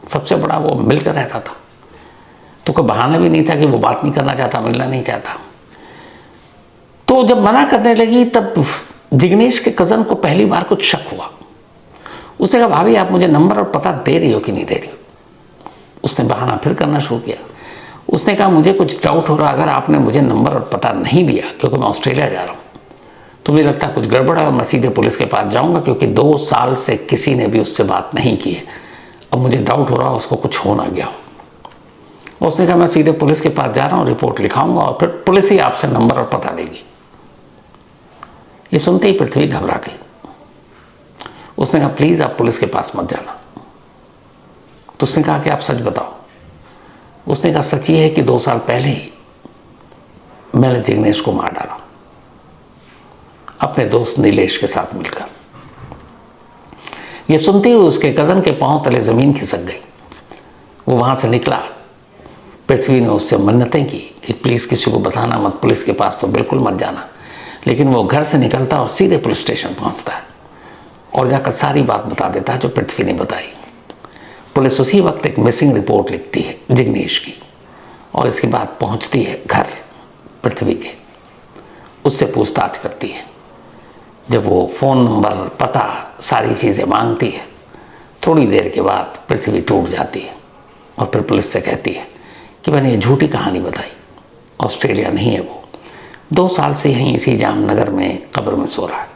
सबसे बड़ा वो मिलकर रहता था, तो कोई बहाना भी नहीं था कि वो बात नहीं करना चाहता, मिलना नहीं चाहता। तो जब मना करने लगी तब जिग्नेश के कज़न को पहली बार कुछ शक हुआ। उसने कहा, भाभी आप मुझे नंबर और पता दे रही हो कि नहीं दे रही हो? उसने बहाना फिर करना शुरू किया। उसने कहा, मुझे कुछ डाउट हो रहा, अगर आपने मुझे नंबर और पता नहीं दिया, क्योंकि मैं ऑस्ट्रेलिया जा रहा हूँ, तो मुझे लगता है कुछ गड़बड़ है और मैं सीधे पुलिस के पास जाऊँगा, क्योंकि 2 साल से किसी ने भी उससे बात नहीं की है। अब मुझे डाउट हो रहा है उसको कुछ हो ना गया हो। उसने कहा, मैं सीधे पुलिस के पास जा रहा हूँ, रिपोर्ट लिखाऊंगा और फिर पुलिस ही आपसे नंबर और पता देगी। ये सुनते ही पृथ्वी घबरा गई। उसने कहा, प्लीज़ आप पुलिस के पास मत जाना। तो उसने कहा कि आप सच बताओ। उसने कहा, सच ये है कि 2 साल पहले ही मैंने जिग्नेश को मार डाला, अपने दोस्त नीलेश के साथ मिलकर। ये सुनते हुए उसके कज़न के पांव तले ज़मीन खिसक गई। वो वहाँ से निकला। पृथ्वी ने उससे मन्नतें की कि प्लीज़ किसी को बताना मत, पुलिस के पास तो बिल्कुल मत जाना। लेकिन वो घर से निकलता और सीधे पुलिस स्टेशन पहुँचता है और जाकर सारी बात बता देता है जो पृथ्वी ने बताई। पुलिस उसी वक्त एक मिसिंग रिपोर्ट लिखती है जिग्नेश की, और इसके बाद पहुँचती है घर पृथ्वी के, उससे पूछताछ करती है। जब वो फ़ोन नंबर, पता, सारी चीज़ें मांगती है, थोड़ी देर के बाद पृथ्वी टूट जाती है और फिर पुलिस से कहती है कि मैंने ये झूठी कहानी बताई, ऑस्ट्रेलिया नहीं है वो, 2 साल से यहीं इसी जामनगर में कब्र में सो रहा है।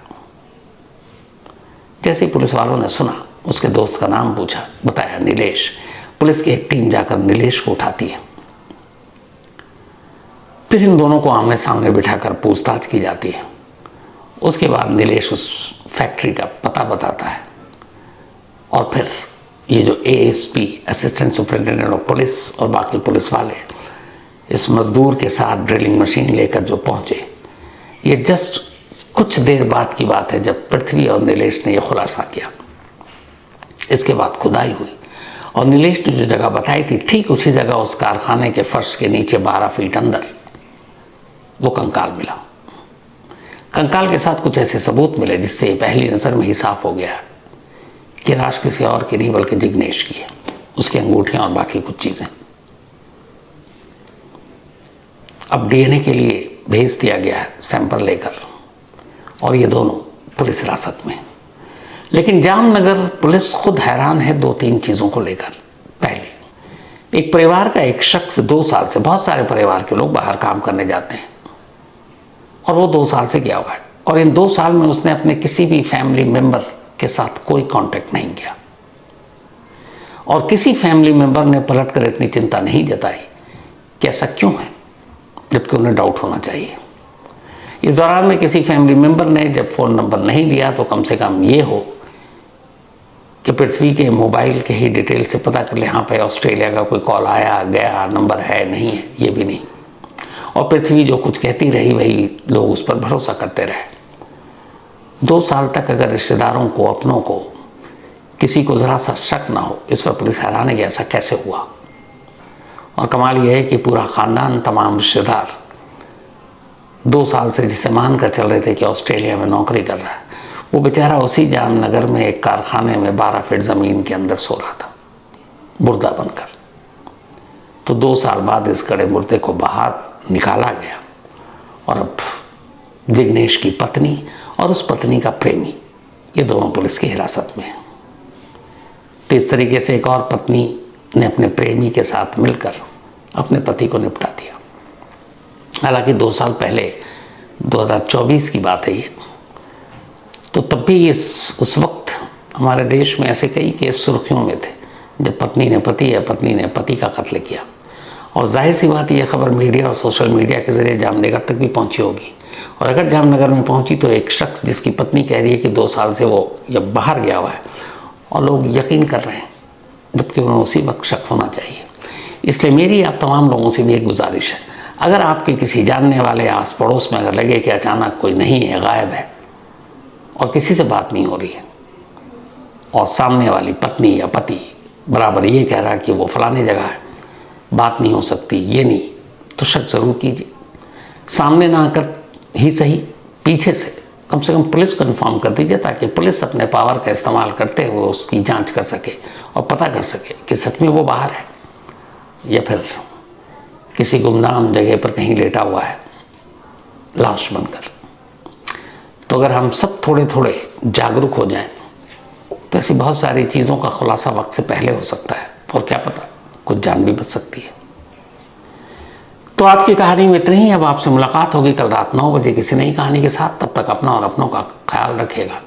जैसे ही पुलिस वालों ने सुना, उसके दोस्त का नाम पूछा, बताया नीलेश। पुलिस की एक टीम जाकर नीलेश को उठाती है। फिर इन दोनों को आमने सामने बिठाकर पूछताछ की जाती है। उसके बाद नीलेश उस फैक्ट्री का पता बताता है और फिर ये जो ASP, assistant superintendent of police, और बाकी पुलिस वाले इस मजदूर के साथ ड्रिलिंग मशीन लेकर जो पहुंचे, ये जस्ट कुछ देर बाद की बात है जब पृथ्वी और नीलेश ने यह खुलासा किया। इसके बाद खुदाई हुई और नीलेश ने जो जगह बताई थी, ठीक उसी जगह उस कारखाने के फर्श के नीचे 12 फीट अंदर वो कंकाल मिला। कंकाल के साथ कुछ ऐसे सबूत मिले जिससे पहली नज़र में ही साफ हो गया कि लाश किसी और की नहीं बल्कि जिग्नेश की है। उसकी अंगूठियां और बाकी कुछ चीज़ें। अब DNA के लिए भेज दिया गया है सैंपल लेकर, और ये दोनों पुलिस हिरासत में। लेकिन जामनगर पुलिस खुद हैरान है 2-3 चीज़ों को लेकर। पहले, एक परिवार का एक शख्स 2 साल से, बहुत सारे परिवार के लोग बाहर काम करने जाते हैं और वो 2 साल से गया हुआ है, और इन 2 साल में उसने अपने किसी भी फैमिली मेंबर के साथ कोई कांटेक्ट नहीं किया, और किसी फैमिली मेंबर ने पलट कर इतनी चिंता नहीं जताई कि ऐसा क्यों है, जबकि उन्हें डाउट होना चाहिए। इस दौरान में किसी फैमिली मेंबर ने जब फ़ोन नंबर नहीं दिया तो कम से कम ये हो कि पृथ्वी के मोबाइल के ही डिटेल से पता कर ले, हाँ भाई ऑस्ट्रेलिया का कोई कॉल आया गया, नंबर है नहीं है, ये भी नहीं। और पृथ्वी जो कुछ कहती रही वही लोग उस पर भरोसा करते रहे। 2 साल तक अगर रिश्तेदारों को, अपनों को, किसी को ज़रा सा शक ना हो, इस पर पुलिस हैरान है कि ऐसा कैसे हुआ। और कमाल यह है कि पूरा ख़ानदान, तमाम रिश्तेदार 2 साल से जिसे मान कर चल रहे थे कि ऑस्ट्रेलिया में नौकरी कर रहा है, वो बेचारा उसी जामनगर में एक कारखाने में 12 फीट ज़मीन के अंदर सो रहा था, मुर्दा बनकर। तो 2 साल बाद इस कड़े मुर्दे को बाहर निकाला गया, और अब जिग्नेश की पत्नी और उस पत्नी का प्रेमी, ये दोनों पुलिस की हिरासत में हैं। तो इस तरीके से एक और पत्नी ने अपने प्रेमी के साथ मिलकर अपने पति को निपटा दिया। हालांकि 2 साल पहले 2024 की बात है ये, तो तब भी उस वक्त हमारे देश में ऐसे कई केस सुर्खियों में थे जब पत्नी ने पति या पत्नी ने पति का कत्ल किया। और जाहिर सी बात यह खबर मीडिया और सोशल मीडिया के ज़रिए जामनगर तक भी पहुंची होगी, और अगर जामनगर में पहुंची तो एक शख्स जिसकी पत्नी कह रही है कि 2 साल से वो या बाहर गया हुआ है, और लोग यकीन कर रहे हैं, जबकि उन्हें उसी वक्त शक होना चाहिए। इसलिए मेरी आप तमाम लोगों से भी एक गुजारिश है, अगर आपके किसी जानने वाले आस पड़ोस में अगर लगे कि अचानक कोई नहीं है, गायब है, और किसी से बात नहीं हो रही है, और सामने वाली पत्नी या पति बराबर ये कह रहा है कि वो फलानी जगह है, बात नहीं हो सकती, ये नहीं, तो शक ज़रूर कीजिए। सामने ना आकर ही सही, पीछे से कम से कम पुलिस को इन्फॉर्म कर दीजिए, ताकि पुलिस अपने पावर का इस्तेमाल करते हुए उसकी जांच कर सके और पता कर सके कि सच में वो बाहर है या फिर किसी गुमनाम जगह पर कहीं लेटा हुआ है लाश बनकर। तो अगर हम सब थोड़े थोड़े जागरूक हो जाएं तो ऐसी बहुत सारी चीज़ों का खुलासा वक्त से पहले हो सकता है, और क्या पता कुछ जान भी बच सकती है। तो आज की कहानी में इतनी ही। अब आपसे मुलाकात होगी कल रात 9 बजे किसी नई कहानी के साथ। तब तक अपना और अपनों का ख्याल रखिएगा।